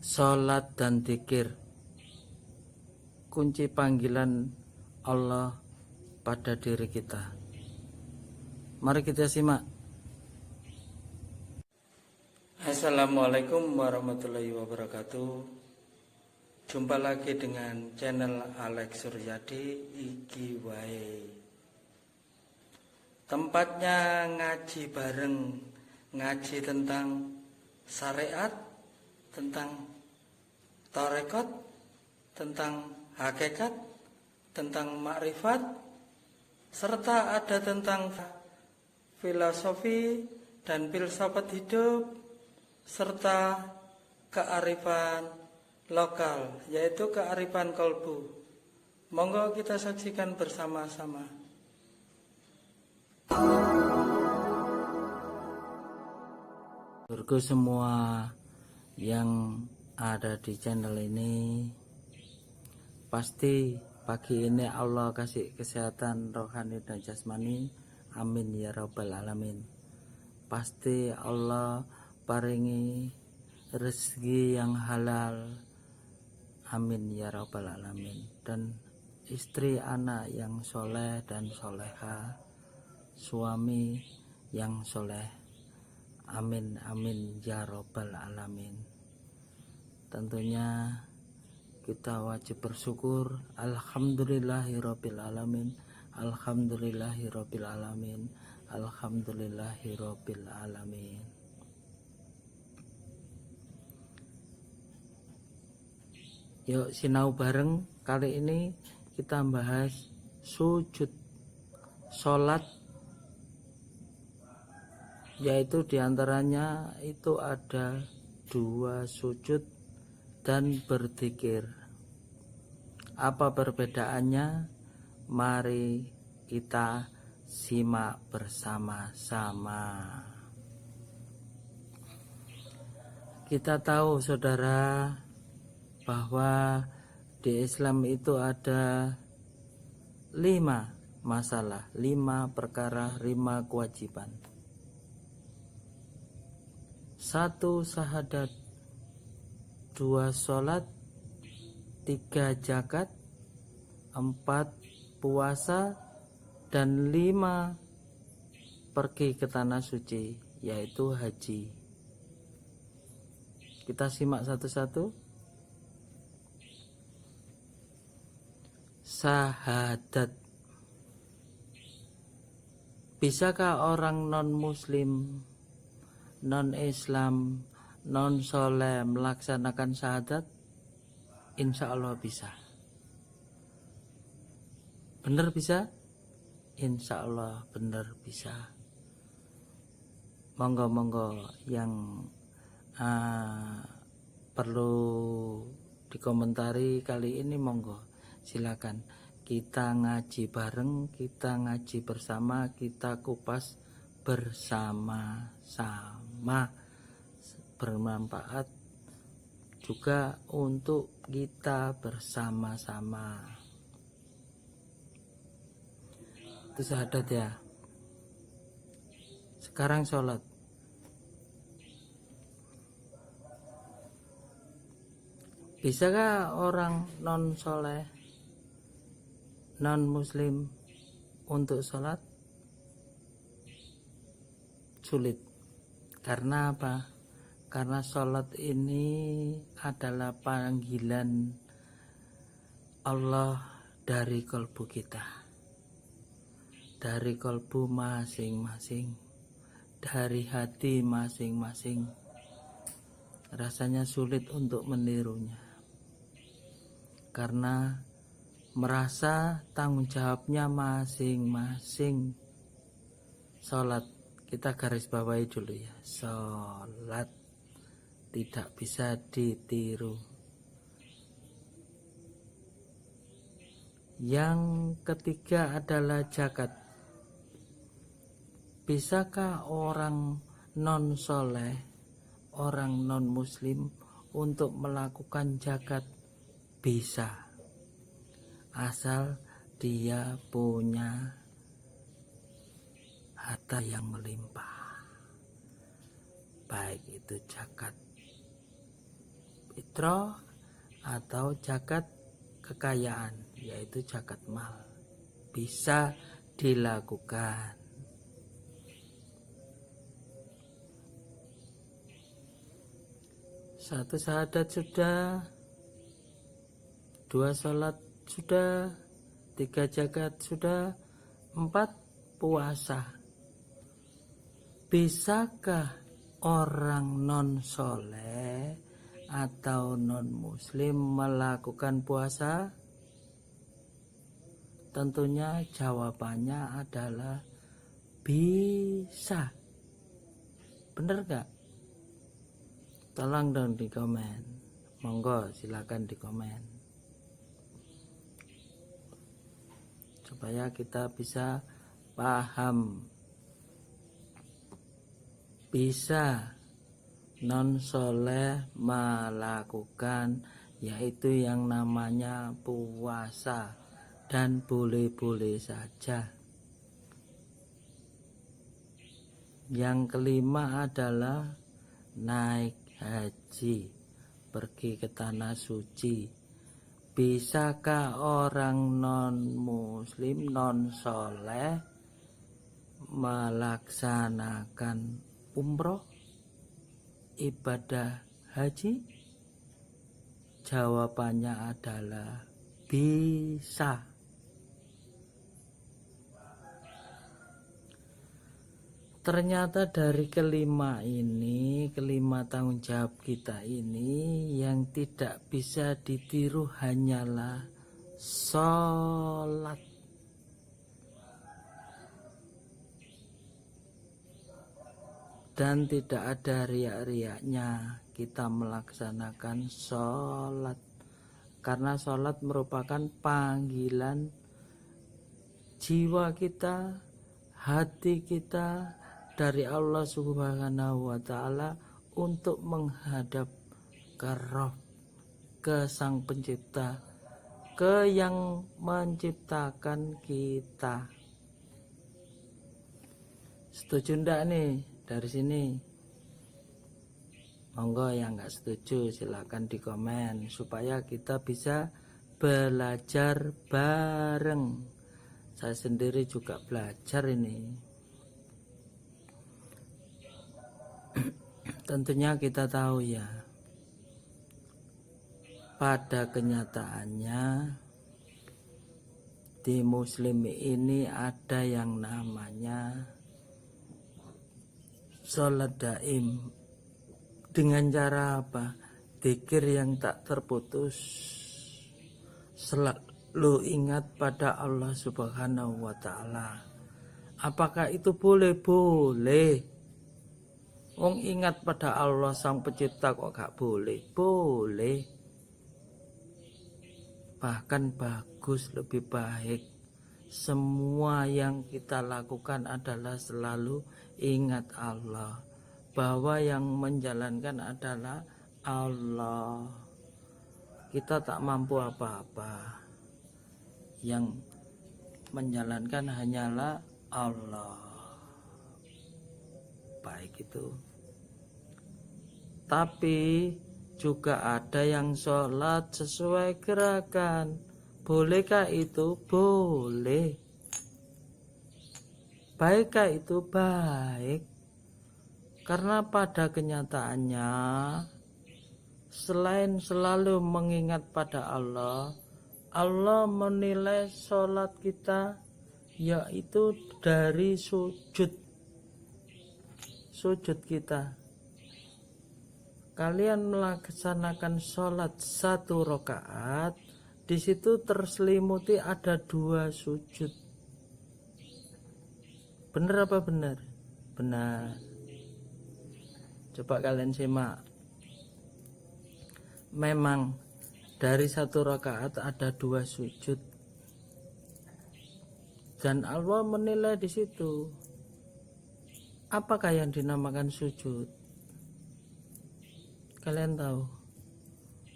Salat dan dzikir, kunci panggilan Allah pada diri kita. Mari kita simak. Assalamualaikum warahmatullahi wabarakatuh. Jumpa lagi dengan channel Alex Suryadi iki wae. Tempatnya ngaji bareng, ngaji tentang syariat, tentang tarekat, tentang hakikat, tentang makrifat, serta ada tentang filosofi dan filsafat hidup, serta kearifan lokal, yaitu kearifan kolbu. Monggo kita saksikan bersama-sama. Berku semua yang ada di channel ini, pasti pagi ini Allah kasih kesehatan rohani dan jasmani. Amin ya rabbal alamin. Pasti Allah paringi rezeki yang halal. Amin ya rabbal alamin. Dan istri anak yang soleh dan soleha, suami yang soleh. Amin amin ya rabbal alamin. Tentunya kita wajib bersyukur. Alhamdulillahirabbil alamin. Alhamdulillahirabbil alamin. Alhamdulillahirabbil alamin. Yuk sinau bareng. Kali ini kita bahas sujud sholat, yaitu diantaranya itu ada 2 sujud dan berzikir. Apa perbedaannya? Mari kita simak bersama-sama. Kita tahu saudara bahwa di Islam itu ada 5 masalah, 5 perkara, 5 kewajiban. 1 syahadat, 2 sholat, 3 zakat, 4 puasa, dan 5 pergi ke tanah suci, yaitu haji. Kita simak satu-satu. Syahadat. Bisakah orang non-muslim, non-Islam, non-soleh melaksanakan syahadat? Insya Allah bisa. Benar bisa? Insya Allah benar bisa. Monggo-monggo yang perlu dikomentari kali ini, monggo silakan. Kita ngaji bareng, kita ngaji bersama, kita kupas bersama-sama, bermanfaat juga untuk kita bersama-sama. Itu syahadat ya. Sekarang sholat. Bisakah orang non-soleh, non-muslim untuk sholat? Sulit. Karena apa? Karena sholat ini adalah panggilan Allah dari kalbu kita, dari kalbu masing-masing, dari hati masing-masing. Rasanya sulit untuk menirunya, karena merasa tanggung jawabnya masing-masing. Sholat, kita garis bawahi dulu ya. Sholat tidak bisa ditiru. Yang ketiga adalah zakat. Bisakah orang non-soleh, orang non-muslim untuk melakukan zakat? Bisa, asal dia punya harta yang melimpah, baik itu zakat fitrah atau zakat kekayaan, yaitu zakat mal. Bisa dilakukan. Satu syahadat sudah, 2 sholat sudah, 3 zakat sudah, 4 puasa. Bisakah orang non soleh atau non muslim melakukan puasa? Tentunya jawabannya adalah bisa. Bener gak? Tolong dong di komen. Monggo silakan di komen, supaya kita bisa paham. Bisa non soleh melakukan, yaitu yang namanya puasa, dan boleh-boleh saja. Yang kelima adalah naik haji, pergi ke tanah suci. Bisakah orang non muslim, non soleh melaksanakan umroh, ibadah haji? Jawabannya adalah bisa. Ternyata dari kelima tanggung jawab kita ini, yang tidak bisa ditiru hanyalah sholat. Dan tidak ada riak-riaknya kita melaksanakan sholat, karena sholat merupakan panggilan jiwa kita, hati kita dari Allah Subhanahu wa Ta'ala untuk menghadap ke Rabb, ke Sang Pencipta, ke yang menciptakan kita. Setuju ndak nih dari sini? Monggo yang nggak setuju silakan di komen, supaya kita bisa belajar bareng. Saya sendiri juga belajar ini. Tentunya kita tahu ya, pada kenyataannya di muslim ini ada yang namanya sholat daim. Dengan cara apa? Dzikir yang tak terputus, selalu ingat pada Allah Subhanahu wa Ta'ala. Apakah itu boleh? Boleh. Wong ingat pada Allah Sang Pencipta kok gak boleh? Boleh. Bahkan bagus, lebih baik. Semua yang kita lakukan adalah selalu ingat Allah, bahwa yang menjalankan adalah Allah. Kita tak mampu apa-apa, yang menjalankan hanyalah Allah. Baik itu. Tapi juga ada yang sholat sesuai gerakan. Bolehkah itu? Boleh. Baikkah itu? Baik. Karena pada kenyataannya, selain selalu mengingat pada Allah, Allah menilai sholat kita yaitu dari sujud kita. Kalian melaksanakan sholat 1 rakaat, di situ terselimuti ada 2 sujud. Benar apa benar? Benar. Coba kalian simak. Memang dari 1 rakaat ada 2 sujud, dan Allah menilai di situ. Apakah yang dinamakan sujud? Kalian tahu?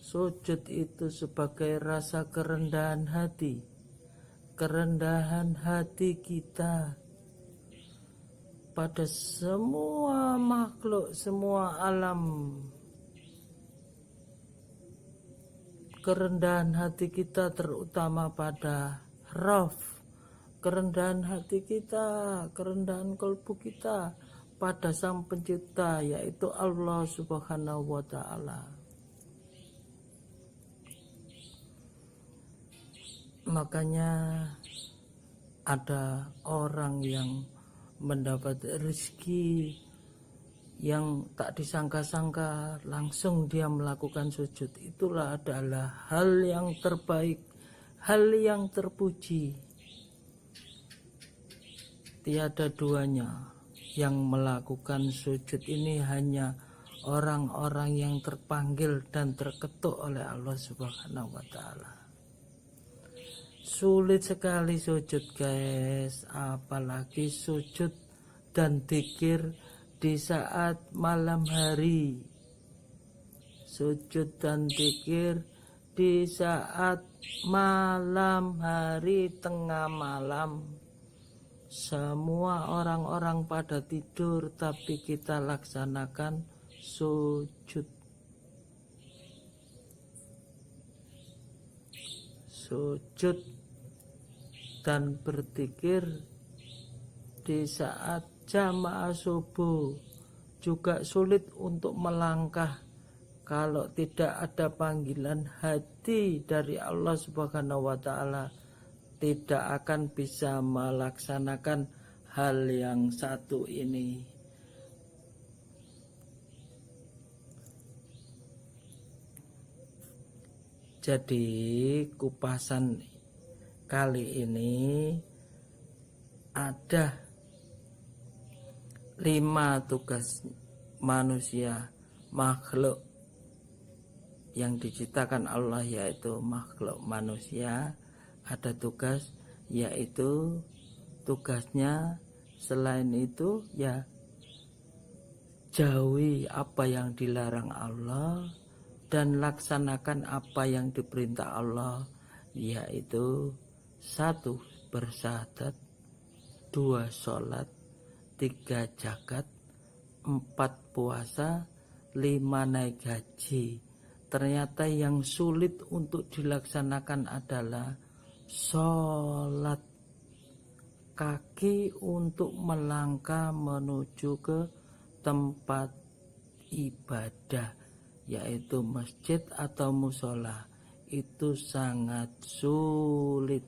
Sujud itu sebagai rasa kerendahan hati. Kerendahan hati kita pada semua makhluk, semua alam. kerendahan hati kita terutama pada Rabb, kerendahan hati kita, kerendahan kalbu kita pada Sang Pencipta, yaitu Allah Subhanahu wa Ta'ala. Makanya ada orang yang mendapat rezeki yang tak disangka-sangka, langsung dia melakukan sujud. Itulah adalah hal yang terbaik, hal yang terpuji. Tiada duanya. Yang melakukan sujud ini hanya orang-orang yang terpanggil dan terketuk oleh Allah Subhanahu wa Ta'ala. Sulit sekali sujud, guys, apalagi sujud dan zikir di saat malam hari. Sujud dan zikir di saat malam hari, tengah malam. Semua orang-orang pada tidur, tapi kita laksanakan sujud. Sujud dan berzikir di saat jamaah subuh juga sulit untuk melangkah kalau tidak ada panggilan hati dari Allah Subhanahu wa Ta'ala. Tidak akan bisa melaksanakan hal yang satu ini. Jadi kupasan kali ini ada 5 tugas manusia, makhluk yang diciptakan Allah, yaitu makhluk manusia. Ada tugas, yaitu tugasnya selain itu ya jauhi apa yang dilarang Allah dan laksanakan apa yang diperintah Allah, yaitu 1. Bersyahadat, 2. Sholat, 3. Zakat, 4. Puasa, 5. Naik haji. Ternyata yang sulit untuk dilaksanakan adalah sholat. Kaki untuk melangkah menuju ke tempat ibadah, yaitu masjid atau musola, itu sangat sulit.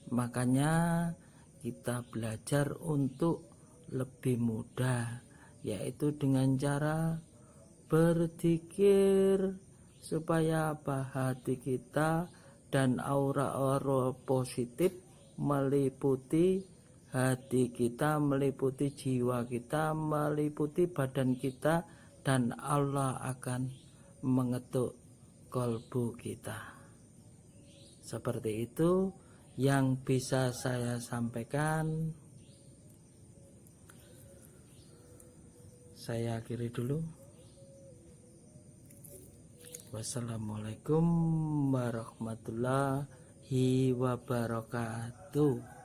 Makanya kita belajar untuk lebih mudah, yaitu dengan cara berzikir, supaya apa? Hati kita dan aura-aura positif meliputi hati kita, meliputi jiwa kita, meliputi badan kita, dan Allah akan mengetuk kalbu kita. Seperti itu yang bisa saya sampaikan. Saya akhiri dulu. Wassalamualaikum warahmatullahi wabarakatuh.